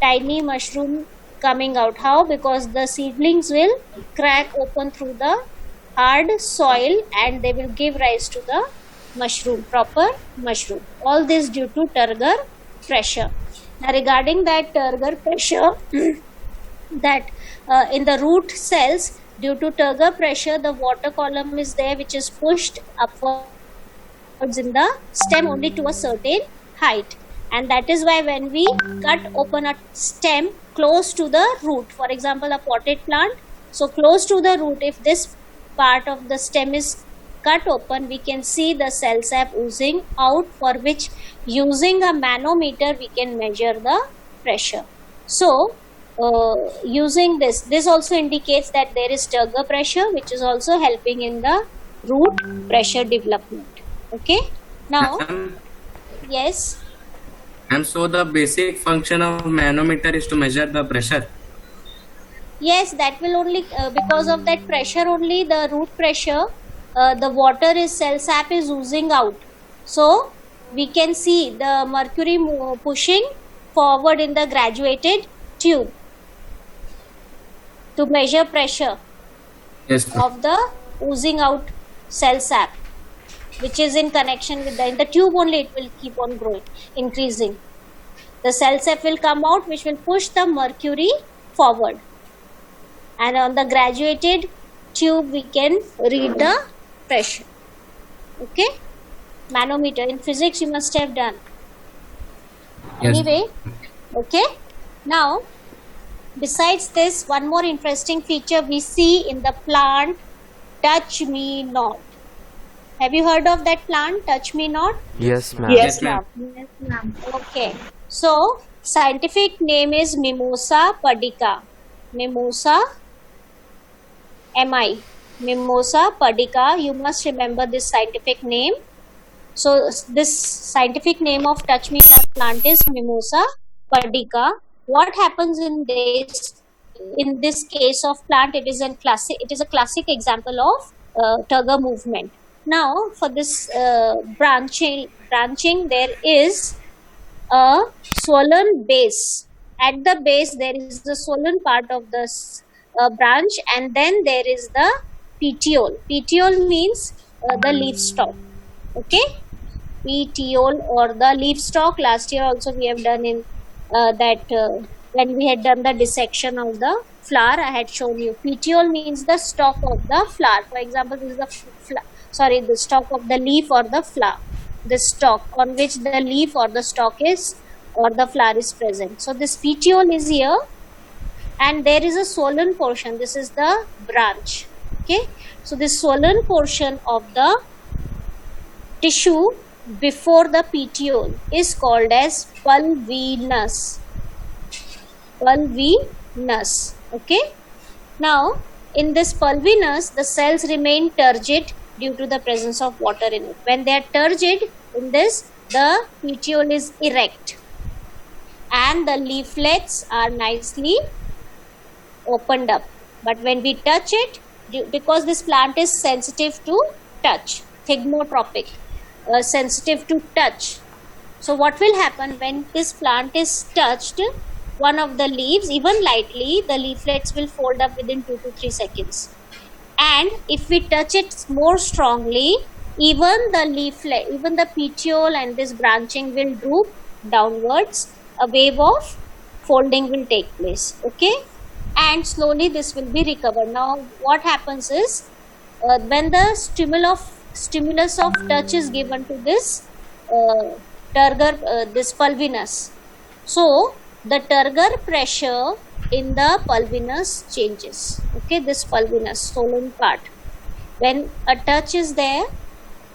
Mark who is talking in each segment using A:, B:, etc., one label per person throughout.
A: tiny mushroom coming out. How? Because the seedlings will crack open through the hard soil and they will give rise to the mushroom, proper mushroom. All this due to turgor pressure. Now regarding that turgor pressure, that in the root cells, due to turgor pressure, the water column is there which is pushed upwards in the stem only to a certain height. And that is why when we cut open a stem close to the root, for example a potted plant, so close to the root, if this part of the stem is cut open, we can see the cell sap oozing out, for which using a manometer we can measure the pressure. So using this also indicates that there is turgor pressure, which is also helping in the root pressure development. Okay, now yes.
B: And so the basic function of manometer is to measure the pressure.
A: Yes, that will only because of that pressure only, the root pressure, the water is, cell sap is oozing out. So we can see the mercury pushing forward in the graduated tube to measure pressure of the oozing out cell sap, which is in connection with in the tube only, it will keep on growing, increasing. The cell sap will come out, which will push the mercury forward. And on the graduated tube, we can read the pressure. Okay? Manometer. In physics, you must have done.
B: Yes.
A: Anyway, okay? Now, besides this, one more interesting feature we see in the plant, touch me not. Have you heard of that plant, touch me not?
C: Yes, ma'am.
D: Yes, ma'am. Yes, ma'am.
A: Okay. So, scientific name is Mimosa pudica. Mimosa, M-I. Mimosa pudica. You must remember this scientific name. So, this scientific name of touch me not plant is Mimosa pudica. What happens in this case of plant? It is a classic example of turgor movement. Now, for this branching, there is a swollen base. At the base, there is the swollen part of the branch, and then there is the petiole. Petiole means the leaf stalk. Okay, petiole or the leaf stalk. Last year also we have done in when we had done the dissection of the flower, I had shown you. Petiole means the stalk of the flower. For example, this is the stalk of the leaf or the flower. The stalk on which the leaf or the stalk is or the flower is present. So this petiole is here, and there is a swollen portion. This is the branch. Okay, so this swollen portion of the tissue before the petiole is called as pulvinus. Pulvinus. Okay, now in this pulvinus, the cells remain turgid due to the presence of water in it. When they are turgid in this, the petiole is erect and the leaflets are nicely opened up. But when we touch it, because this plant is sensitive to touch, thigmotropic, sensitive to touch. So what will happen when this plant is touched, one of the leaves, even lightly, the leaflets will fold up within 2 to 3 seconds. And if we touch it more strongly, even the leaflet, even the petiole and this branching will droop downwards. A wave of folding will take place. Okay, and slowly this will be recovered. Now what happens is when the stimulus of touch is given to this turgor, this pulvinus, so the turgor pressure in the pulvinus changes. Okay, this pulvinus swollen part, when a touch is there,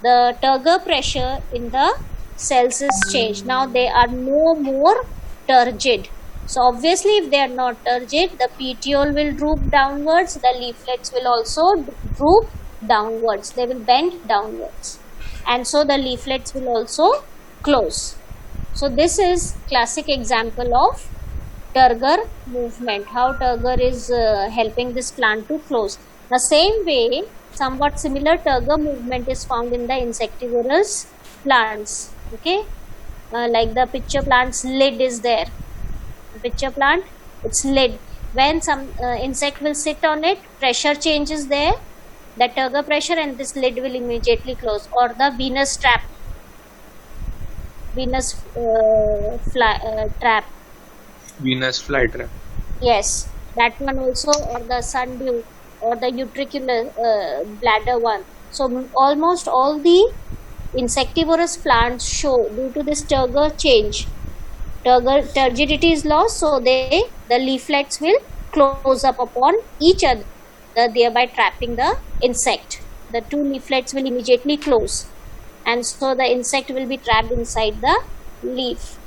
A: the turgor pressure in the cells is changed. Now they are no more turgid. So obviously if they are not turgid, the petiole will droop downwards, the leaflets will also droop downwards, they will bend downwards, and so the leaflets will also close. So this is classic example of turgor movement, how turgor is helping this plant to close. The same way, somewhat similar turgor movement is found in the insectivorous plants. Okay, like the picture plant's lid is there. pitcher plant, its lid. When some insect will sit on it, pressure changes there, the turgor pressure, and this lid will immediately close. Or the Venus trap, Venus trap.
C: Venus flytrap.
A: Yes, that one also, or the sundew, or the utricular bladder one. So almost all the insectivorous plants show, due to this turgor change, turgidity is lost, so the leaflets will close up upon each other, thereby trapping the insect. The two leaflets will immediately close, and so the insect will be trapped inside the leaf.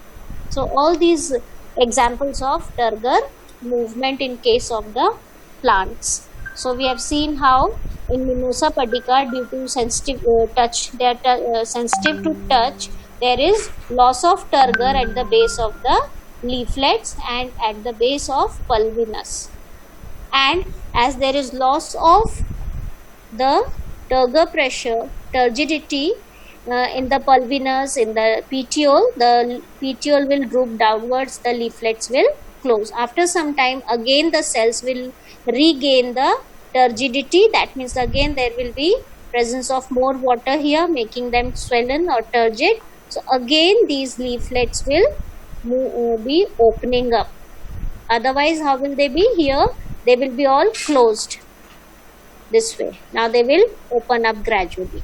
A: So all these examples of turgor movement in case of the plants. So we have seen how in Mimosa pudica, due to sensitive touch, they are sensitive to touch, there is loss of turgor at the base of the leaflets and at the base of pulvinus. And as there is loss of the turgor pressure, turgidity in the pulvinus, in the petiole will droop downwards, the leaflets will close. After some time, again the cells will regain the turgidity. That means again there will be presence of more water here, making them swollen or turgid. So again these leaflets will be opening up. Otherwise, how will they be? Here they will be all closed this way. Now they will open up gradually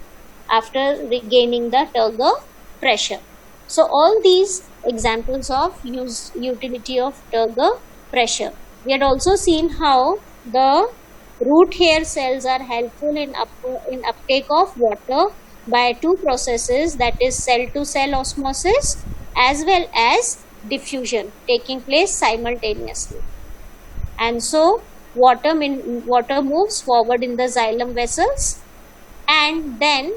A: after regaining the turgor pressure. So all these examples of utility of turgor pressure. We had also seen how the root hair cells are helpful in uptake of water by two processes, that is cell to cell osmosis as well as diffusion taking place simultaneously. And so water moves forward in the xylem vessels, and then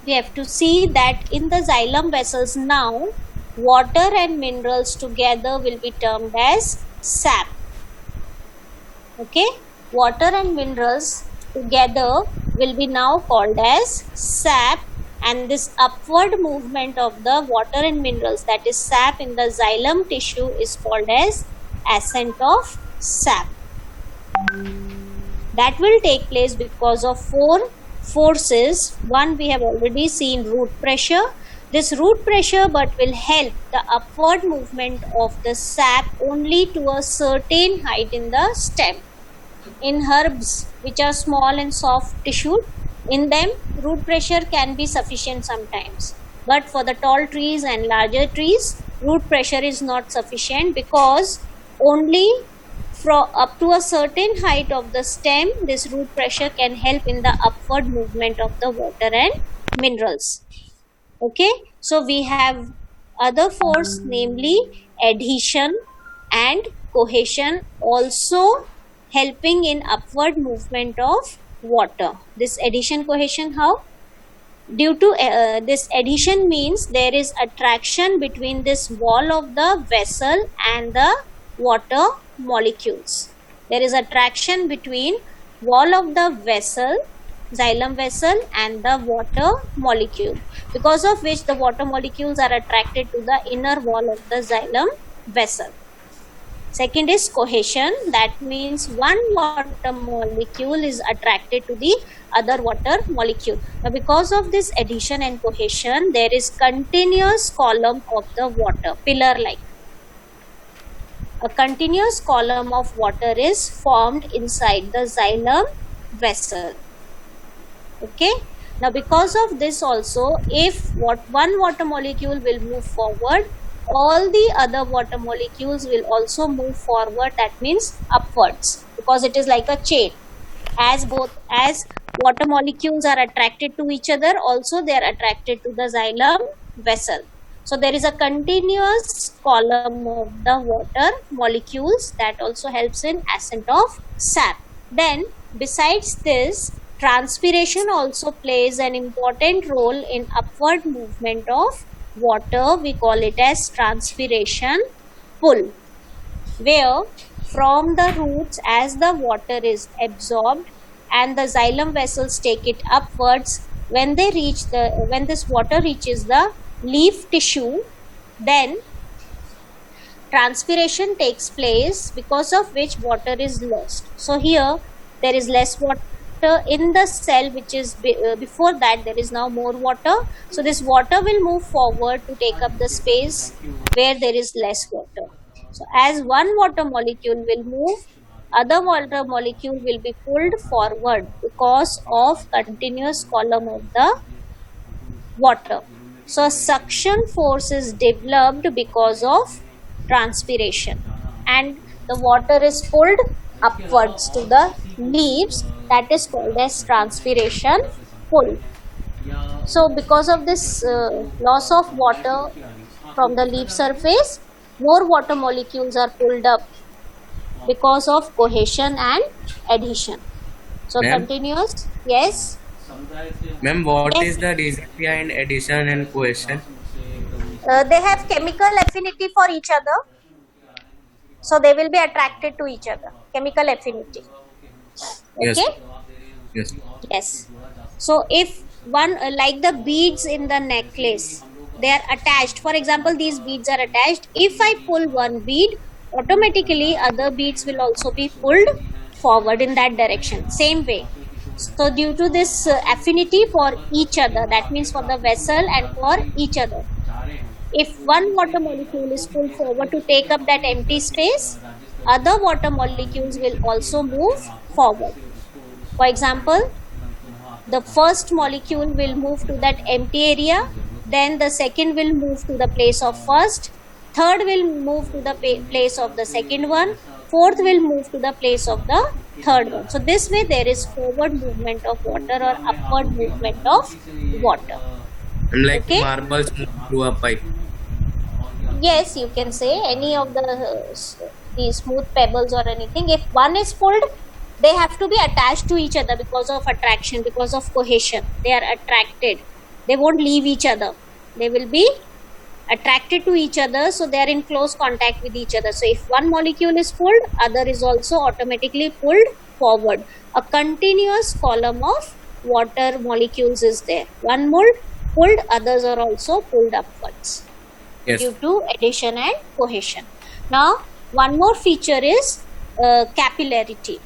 A: we have to see that in the xylem vessels now water and minerals together will be termed as sap. Okay, water and minerals together will be now called as sap, and this upward movement of the water and minerals, that is sap, in the xylem tissue is called as ascent of sap. That will take place because of four forces. One we have already seen, root pressure. This root pressure but will help the upward movement of the sap only to a certain height in the stem. In herbs which are small and soft tissued, in them root pressure can be sufficient sometimes, but for the tall trees and larger trees root pressure is not sufficient, because only from up to a certain height of the stem this root pressure can help in the upward movement of the water and minerals. Okay, so we have other force, namely adhesion and cohesion, also helping in upward movement of water. This adhesion cohesion, how? Due to this adhesion means there is attraction between this wall of the vessel and the water molecules. There is attraction between wall of the vessel, xylem vessel, and the water molecule, because of which the water molecules are attracted to the inner wall of the xylem vessel. Second is cohesion. That means one water molecule is attracted to the other water molecule. Now because of this adhesion and cohesion, there is continuous column of the water, pillar like. A continuous column of water is formed inside the xylem vessel. Okay. Now because of this also, if one water molecule will move forward, all the other water molecules will also move forward, that means upwards, because it is like a chain. As water molecules are attracted to each other, also they are attracted to the xylem vessel. So there is a continuous column of the water molecules that also helps in ascent of sap. Then besides this, transpiration also plays an important role in upward movement of water. We call it as transpiration pull, where from the roots, as the water is absorbed and the xylem vessels take it upwards, when this water reaches the leaf tissue, then transpiration takes place, because of which water is lost. So here there is less water in the cell, which is before that there is now more water. So this water will move forward to take up the space where there is less water. So as one water molecule will move, other water molecule will be pulled forward because of continuous column of the water. So suction force is developed because of transpiration, and the water is pulled upwards to the leaves. That is called as transpiration pull. So because of this loss of water from the leaf surface, more water molecules are pulled up because of cohesion and adhesion. So
B: Ma'am?
A: continuous, yes.
B: Ma'am, what
A: Yes.
B: is the reason behind addition and cohesion?
A: They have chemical affinity for each other, so they will be attracted to each other. Chemical affinity.
B: Yes.
A: Okay.
B: Yes.
A: Yes. So if one like the beads in the necklace, they are attached. For example, these beads are attached. If I pull one bead, automatically other beads will also be pulled forward in that direction. Same way. So due to this affinity for each other, that means for the vessel and for each other, if one water molecule is pulled forward to take up that empty space, other water molecules will also move forward. For example, the first molecule will move to that empty area, then the second will move to the place of first, third will move to the place of the second one, fourth will move to the place of the third one. So this way there is forward movement of water or upward movement of water.
B: And like
A: Okay.
B: marbles move through a pipe.
A: Yes, you can say any of the smooth pebbles or anything. If one is pulled, they have to be attached to each other because of attraction, because of cohesion. They are attracted. They won't leave each other. They will be attracted to each other, so they are in close contact with each other. So if one molecule is pulled, other is also automatically pulled forward. A continuous column of water molecules is there. One pulled, others are also pulled upwards
B: Yes.
A: due to adhesion and cohesion. Now, one more feature is capillarity.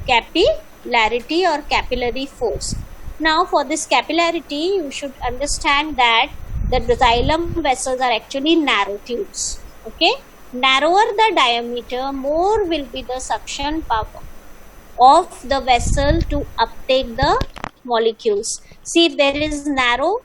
A: Capillarity or capillary force. Now, for this capillarity, you should understand that the xylem vessels are actually narrow tubes. Okay, narrower the diameter, more will be the suction power of the vessel to uptake the molecules. See, if there is narrow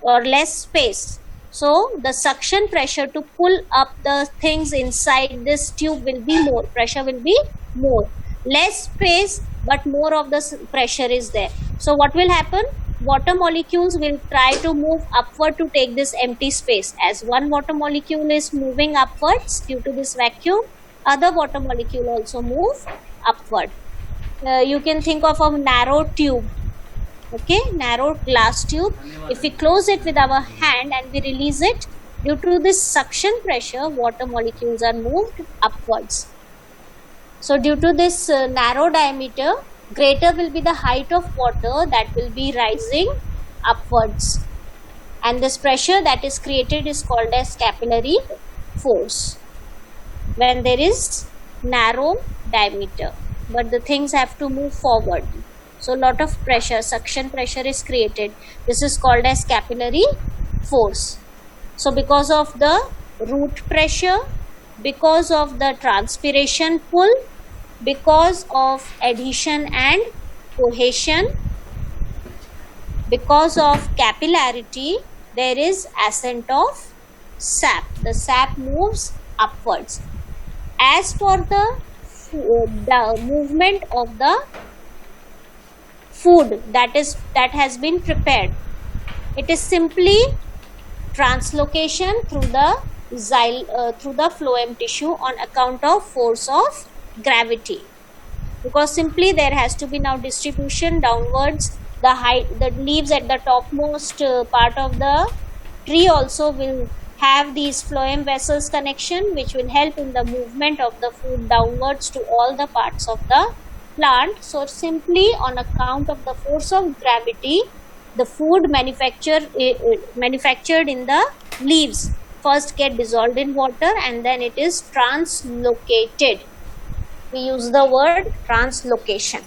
A: or less space, so the suction pressure to pull up the things inside this tube will be more, pressure will be more. Less space but more of the pressure is there. So what will happen? Water molecules will try to move upward to take this empty space. As one water molecule is moving upwards due to this vacuum, other water molecule also move upward. You can think of a narrow tube. Okay, narrow glass tube. If we close it with our hand and we release it, due to this suction pressure, water molecules are moved upwards. So due to this narrow diameter, greater will be the height of water that will be rising upwards, and this pressure that is created is called as capillary force when there is narrow diameter, but the things have to move forward. So lot of pressure, suction pressure is created. This is called as capillary force. So because of the root pressure, because of the transpiration pull, because of adhesion and cohesion, because of capillarity, there is ascent of sap. The sap moves upwards. As for the movement of the food that has been prepared, it is simply translocation through the phloem tissue on account of force of gravity, because simply there has to be now distribution downwards. The leaves at the topmost part of the tree also will have these phloem vessels connection, which will help in the movement of the food downwards to all the parts of the plant. So simply on account of the force of gravity, the food manufactured in the leaves first get dissolved in water and then it is translocated. We use the word translocation.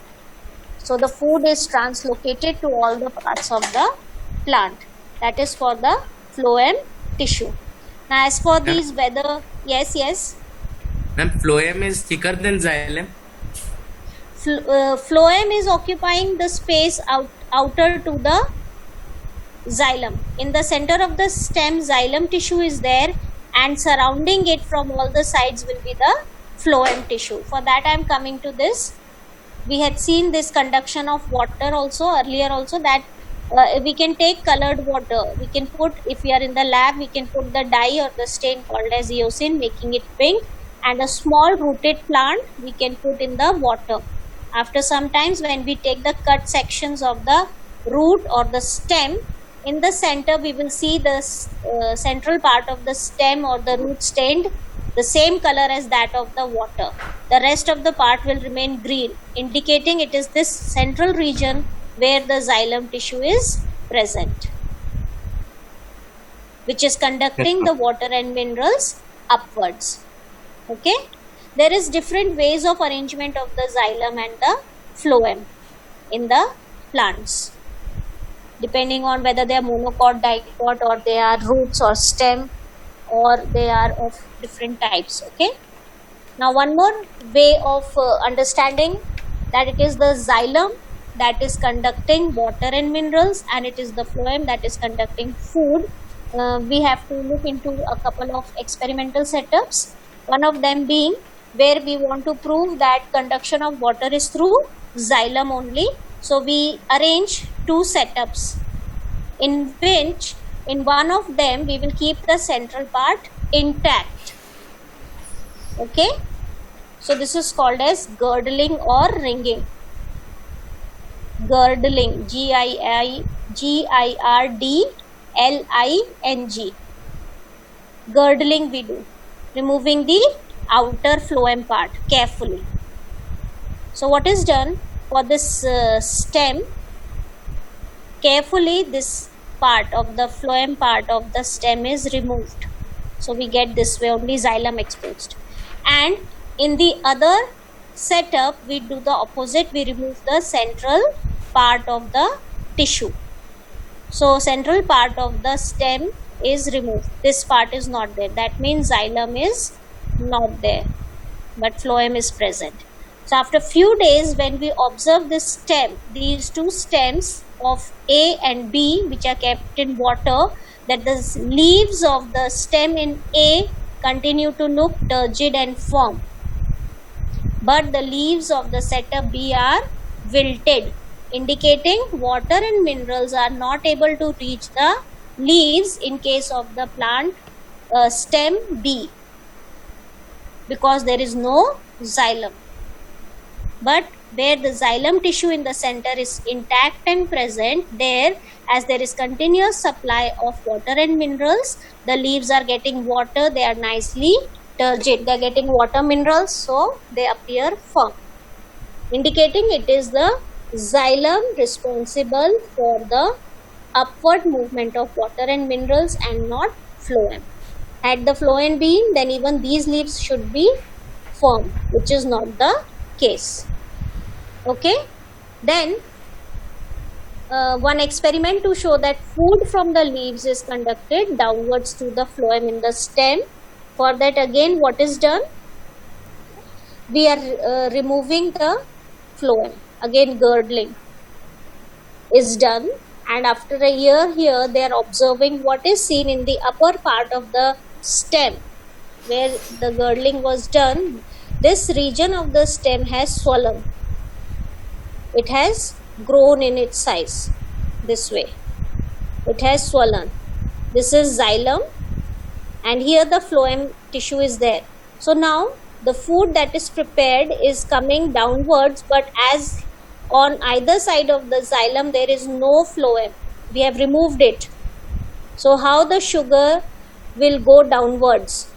A: So the food is translocated to all the parts of the plant. That is for the phloem tissue. Now as for these whether, yes.
B: Ma'am, phloem is thicker than xylem.
A: Phloem is occupying the space outer to the xylem. In the center of the stem, xylem tissue is there, and surrounding it from all the sides will be the phloem tissue. For that I am coming to this. We had seen this conduction of water also earlier also, that we can take colored water. We can put, if we are in the lab, we can put the dye or the stain called as eosin, making it pink, and a small rooted plant we can put in the water. After some times, when we take the cut sections of the root or the stem, in the center we will see the central part of the stem or the root stained the same color as that of the water. The rest of the part will remain green, indicating it is this central region where the xylem tissue is present, which is conducting the water and minerals upwards. Okay, there is different ways of arrangement of the xylem and the phloem in the plants, depending on whether they are monocot, dicot, or they are roots or stem, or they are of different types. Okay, now one more way of understanding that it is the xylem that is conducting water and minerals, and it is the phloem that is conducting food. We have to look into a couple of experimental setups, one of them being where we want to prove that conduction of water is through xylem only. So we arrange two setups, in which in one of them we will keep the central part intact. Okay, so this is called as girdling or ringing. Girdling, Girdling. Girdling we do, removing the outer phloem part carefully. So what is done for this stem? Carefully this part of the phloem part of the stem is removed. So we get this way only xylem exposed. And in the other setup we do the opposite, we remove the central part of the tissue. So central part of the stem is removed, this part is not there, that means xylem is not there but phloem is present. So after few days, when we observe this stem, these two stems of A and B which are kept in water, that the leaves of the stem in A continue to look turgid and firm, but the leaves of the setup B are wilted, indicating water and minerals are not able to reach the leaves in case of the plant stem B, because there is no xylem. But where the xylem tissue in the center is intact and present, there as there is continuous supply of water and minerals, the leaves are getting water, they are nicely turgid, they are getting water minerals, so they appear firm, indicating it is the xylem responsible for the upward movement of water and minerals and not phloem. Had the phloem been, then even these leaves should be firm, which is not the case. Okay, then one experiment to show that food from the leaves is conducted downwards to the phloem in the stem. For that again what is done? We are removing the phloem, again girdling is done, and after a year here they are observing what is seen in the upper part of the stem where the girdling was done. This region of the stem has swollen, it has grown in its size this way, it has swollen. This is xylem, and here the phloem tissue is there. So now the food that is prepared is coming downwards, but as on either side of the xylem there is no phloem, we have removed it. So how the sugar will go downwards?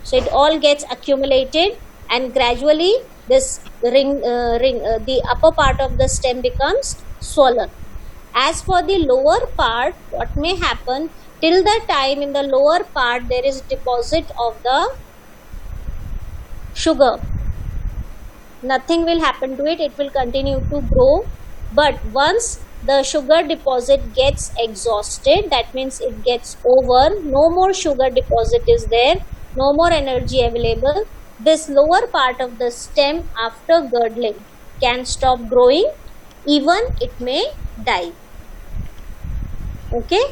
A: So it all gets accumulated, and gradually this the upper part of the stem becomes swollen. As for the lower part, what may happen, till the time in the lower part there is deposit of the sugar. Nothing will happen to it, it will continue to grow. But once the sugar deposit gets exhausted, that means it gets over, no more sugar deposit is there, no more energy available, this lower part of the stem after girdling can stop growing, even it may die. Okay,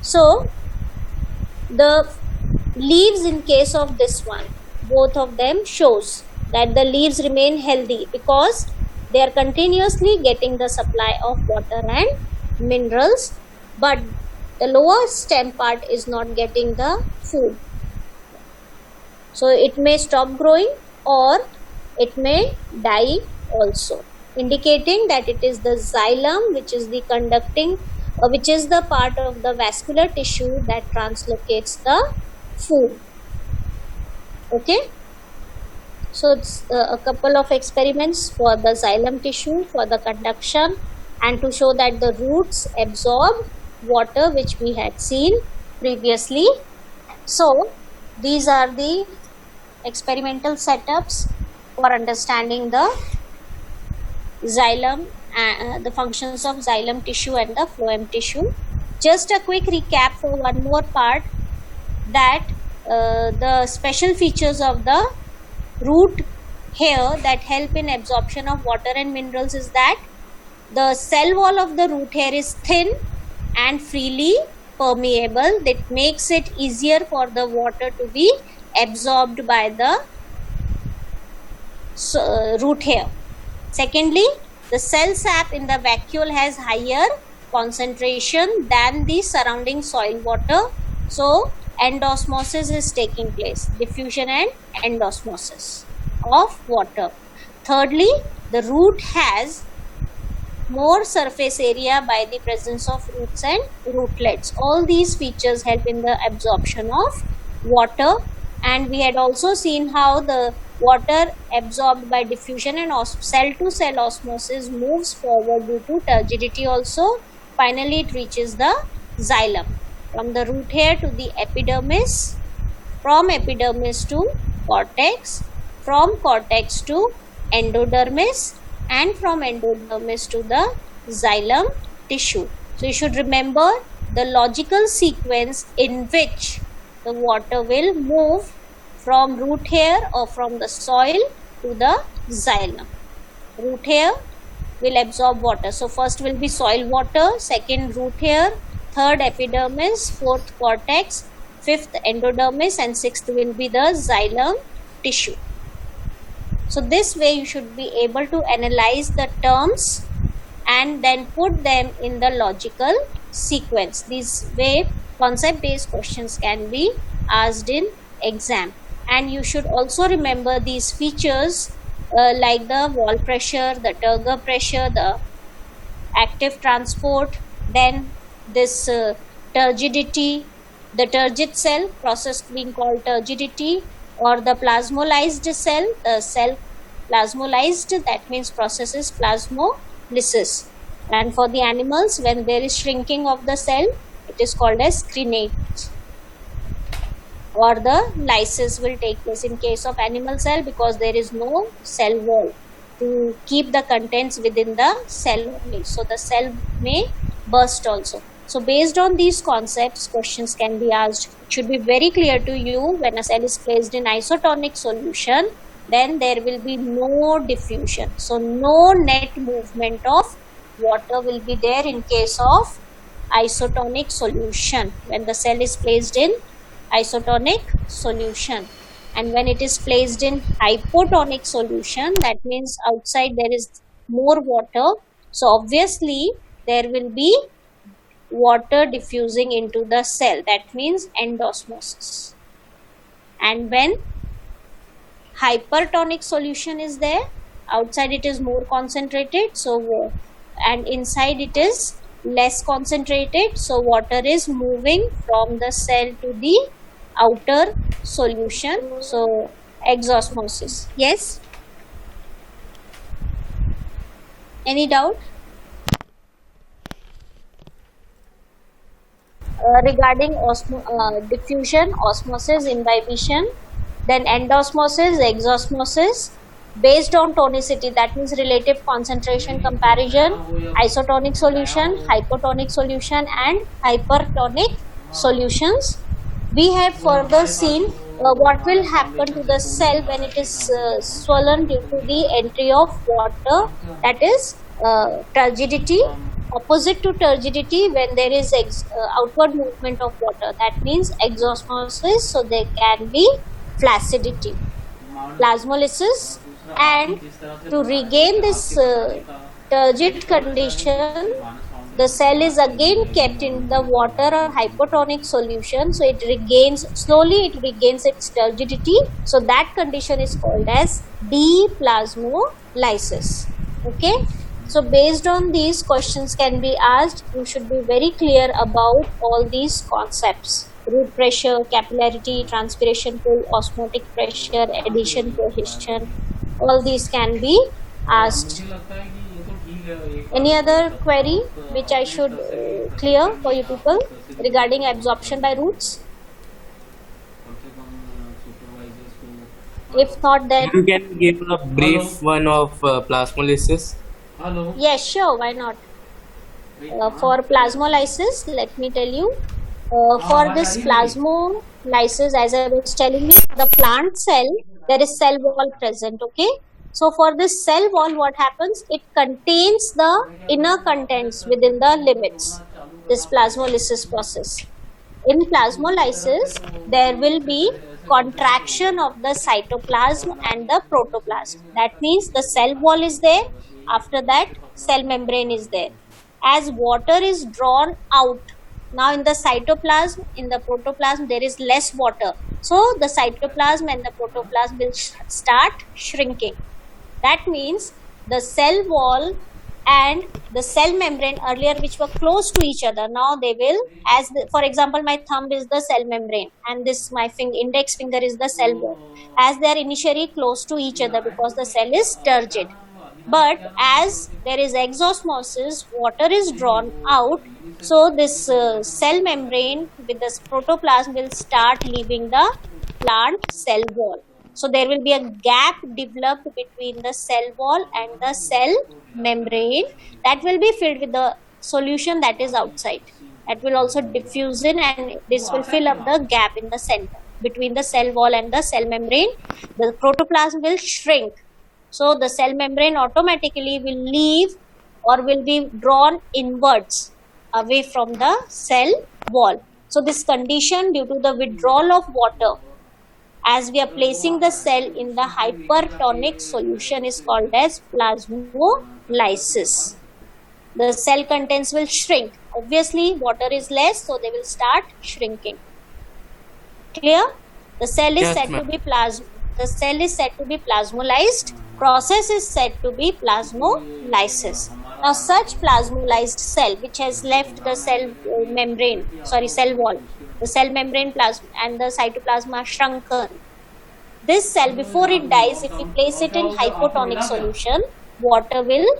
A: so the leaves in case of this one, both of them shows that the leaves remain healthy because they are continuously getting the supply of water and minerals, but the lower stem part is not getting the food. So it may stop growing or it may die also, indicating that it is the xylem which is the conducting which is the part of the vascular tissue that translocates the food. Okay, so it's a couple of experiments for the xylem tissue for the conduction and to show that the roots absorb water, which we had seen previously. So these are the experimental setups for understanding the xylem, the functions of xylem tissue and the phloem tissue. Just a quick recap for one more part, that the special features of the root hair that help in absorption of water and minerals is that the cell wall of the root hair is thin and freely permeable. That makes it easier for the water to be absorbed by the root hair. Secondly, the cell sap in the vacuole has higher concentration than the surrounding soil water, so endosmosis is taking place, diffusion and endosmosis of water. Thirdly, the root has more surface area by the presence of roots and rootlets. All these features help in the absorption of water, and we had also seen how the water absorbed by diffusion and cell to cell osmosis moves forward due to turgidity also. Finally, it reaches the xylem from the root hair to the epidermis, from epidermis to cortex, from cortex to endodermis, and from endodermis to the xylem tissue. So you should remember the logical sequence in which the water will move from root hair or from the soil to the xylem. Root hair will absorb water. So first will be soil water, second root hair, third epidermis, fourth cortex, fifth endodermis, and sixth will be the xylem tissue. So this way you should be able to analyze the terms and then put them in the logical sequence. This way concept based questions can be asked in exam. And you should also remember these features like the wall pressure, the turgor pressure, the active transport, then this turgidity, the turgid cell process being called turgidity, or the plasmolysed cell, the cell plasmolysed, that means process is plasmolysis. And for the animals, when there is shrinking of the cell, it is called as crenate, or the lysis will take place in case of animal cell because there is no cell wall to keep the contents within the cell only. So the cell may burst also. So based on these concepts, questions can be asked. It should be very clear to you, when a cell is placed in isotonic solution, then there will be no diffusion. So no net movement of water will be there in case of isotonic solution, when the cell is placed in isotonic solution. And when it is placed in hypotonic solution, that means outside there is more water, so obviously there will be water diffusing into the cell, that means endosmosis. And when hypertonic solution is there, outside it is more concentrated, so and inside it is less concentrated, so water is moving from the cell to the outer solution, so exosmosis. Yes, any doubt? regarding diffusion, osmosis, imbibition, then endosmosis, exosmosis, based on tonicity, that means relative concentration comparison, isotonic solution, hypotonic solution, and hypertonic solutions. We have further seen what will happen to the cell when it is swollen due to the entry of water, that is turgidity. Opposite to turgidity, when there is outward movement of water, that means exosmosis, so there can be flaccidity. Plasmolysis, and to regain this turgid condition, the cell is again kept in the water or hypotonic solution, so it regains its turgidity, so that condition is called as deplasmolysis. Okay, so based on these, questions can be asked. You should be very clear about all these concepts: root pressure, capillarity, transpiration pull, osmotic pressure, adhesion, cohesion. All these can be asked. Any other query which I should clear for you people regarding absorption by roots? If not, then
B: You can give a brief one of plasmolysis.
A: yes, sure, why not? For plasmolysis, let me tell you. For this plasmolysis, as I was telling you, the plant cell, there is cell wall present. Okay, so for this cell wall, what happens? It contains the inner contents within the limits. This plasmolysis process. In plasmolysis, there will be contraction of the cytoplasm and the protoplasm. That means the cell wall is there. After that, cell membrane is there. As water is drawn out, now in the cytoplasm, in the protoplasm, there is less water. So the cytoplasm and the protoplasm will start shrinking. That means the cell wall and the cell membrane earlier, which were close to each other, now they will, for example, my thumb is the cell membrane and this my index finger is the cell wall. As they are initially close to each other because the cell is turgid. But as there is exosmosis, water is drawn out, so this cell membrane with this protoplasm will start leaving the plant cell wall. So there will be a gap developed between the cell wall and the cell membrane that will be filled with the solution that is outside. That will also diffuse in, and this will fill up the gap in the center between the cell wall and the cell membrane. The protoplasm will shrink. So the cell membrane automatically will leave or will be drawn inwards away from the cell wall. So this condition, due to the withdrawal of water, as we are placing the cell in the hypertonic solution, is called as plasmolysis. The cell contents will shrink. Obviously, water is less, so they will start shrinking. Clear? The cell is said to be plasmolysed. Process is said to be plasmolysis. Now, such plasmolysed cell which has left the cell wall, the cell membrane and the cytoplasm are shrunken. This cell, before it dies, if we place it in hypotonic solution, water will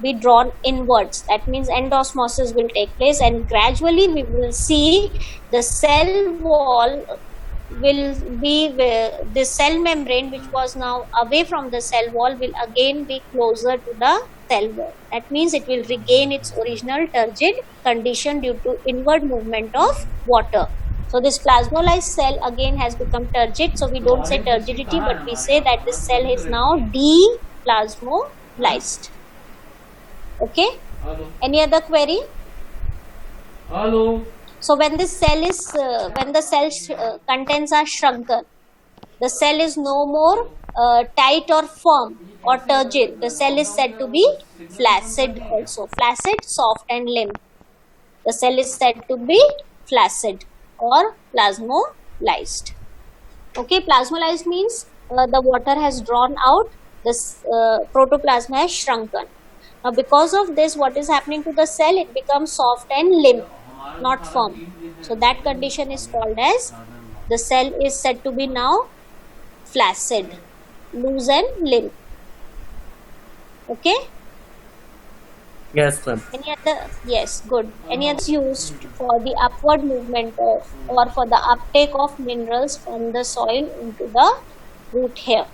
A: be drawn inwards. That means endosmosis will take place, and gradually we will see the cell wall will be, the cell membrane which was now away from the cell wall will again be closer to the cell wall. That means it will regain its original turgid condition due to inward movement of water. So this plasmolysed cell again has become turgid. So we don't say turgidity, but we say that this cell is now deplasmolysed. Okay? Any other query? So when this cell is, when the cell contents are shrunken, the cell is no more tight or firm or turgid. The cell is said to be flaccid also. Flaccid, soft and limp. The cell is said to be flaccid or plasmolysed. Okay, plasmolysed means the water has drawn out, this protoplasm has shrunken. Now because of this, what is happening to the cell? It becomes soft and limp, not firm. So that condition is called as, the cell is said to be now flaccid, loose and limp. Okay.
B: Yes, ma'am.
A: Any other? Yes, good. Any others used for the upward movement or for the uptake of minerals from the soil into the root hair.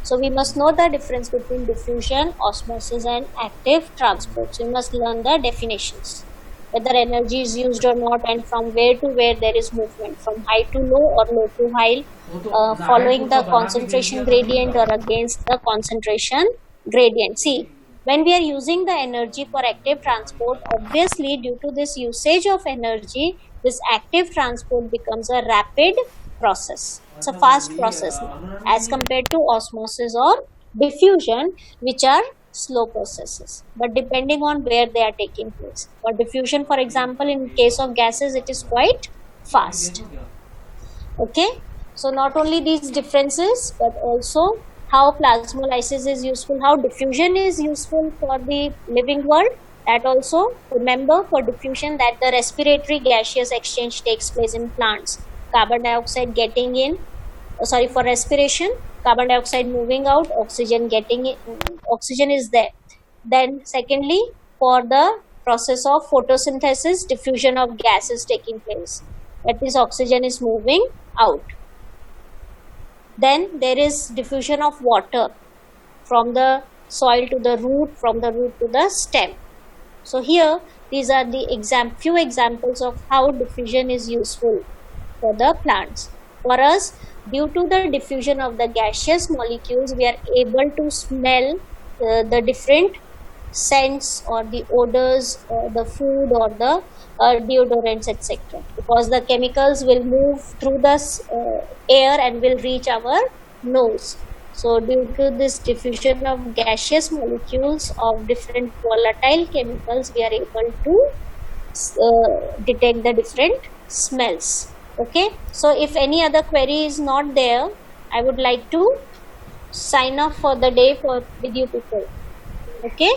A: So we must know the difference between diffusion, osmosis and active transport. So we must learn the definitions. Whether energy is used or not, and from where to where there is movement, from high to low or low to high, following the concentration gradient or against the concentration gradient. See, when we are using the energy for active transport, obviously due to this usage of energy, this active transport becomes a rapid process. It's a fast process as compared to osmosis or diffusion, which are slow processes, but depending on where they are taking place. For diffusion, for example, in case of gases, it is quite fast. Okay, so not only these differences, but also how plasmolysis is useful, how diffusion is useful for the living world. That also, remember, for diffusion, that the respiratory gaseous exchange takes place in plants. Carbon dioxide getting in, for respiration, carbon dioxide moving out, oxygen getting in, oxygen is there. Then secondly, for the process of photosynthesis, diffusion of gas is taking place. That is, oxygen is moving out. Then there is diffusion of water from the soil to the root, from the root to the stem. So here, these are the few examples of how diffusion is useful for the plants. For us, due to the diffusion of the gaseous molecules, we are able to smell the different scents or the odors or the food or the deodorants, etc. Because the chemicals will move through the air and will reach our nose. So due to this diffusion of gaseous molecules of different volatile chemicals, we are able to detect the different smells. Okay, so if any other query is not there, I would like to sign off for the day with you people. Okay.